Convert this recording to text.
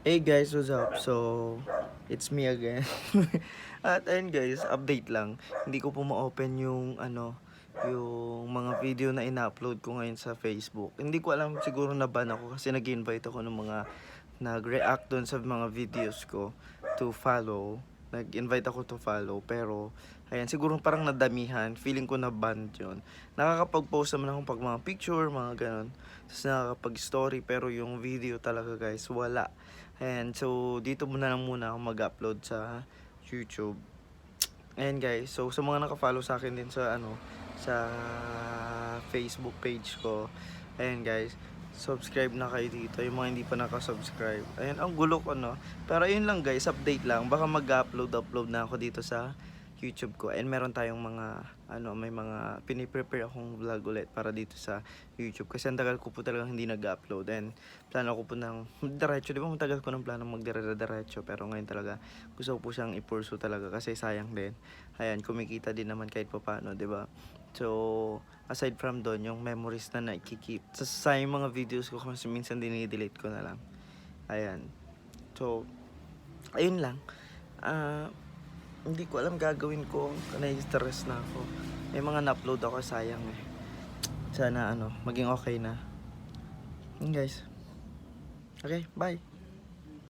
Hey guys, what's up? So, it's me again. At ayun guys, update lang. Hindi ko po ma-open yung yung mga video na ina-upload ko ngayon sa Facebook. Hindi ko alam, siguro na-ban ako kasi nag-invite ako ng mga nag-react doon sa mga videos ko to follow. Nag-invite ako to follow pero ayan, siguro parang nadamihan. Feeling ko na-ban yun. Nakakapag-post naman ako pag mga picture, mga ganon. Tapos nakakapag-story pero yung video talaga guys, wala. And so, dito muna ako mag-upload sa YouTube. Ayan guys, so sa mga naka-follow sa akin din sa sa Facebook page ko. Ayan guys, subscribe na kayo dito. Yung mga hindi pa naka-subscribe. Ayan, ang gulo ko no. Pero ayun lang guys, update lang. Baka mag-upload na ako dito sa YouTube ko. And meron tayong mga may mga piniprepare akong vlog ulit para dito sa YouTube. Kasi ang tagal ko po talagang hindi nag-upload. And plano ko po ng diretso. Di ba matagal ko ng plano magdire-diretso. Pero ngayon talaga gusto ko po siyang i-pursue talaga. Kasi sayang din. Ayan, kumikita din naman kahit pa paano, di ba? So, aside from doon, yung memories na naikikip. Sa yung mga videos ko kasi minsan dinidelete ko na lang. Ayan. So, ayun lang. Hindi ko alam gagawin ko. Na-stress na ako. May mga na-upload ako, sayang eh. Sana maging okay na. Yun guys. Okay, bye.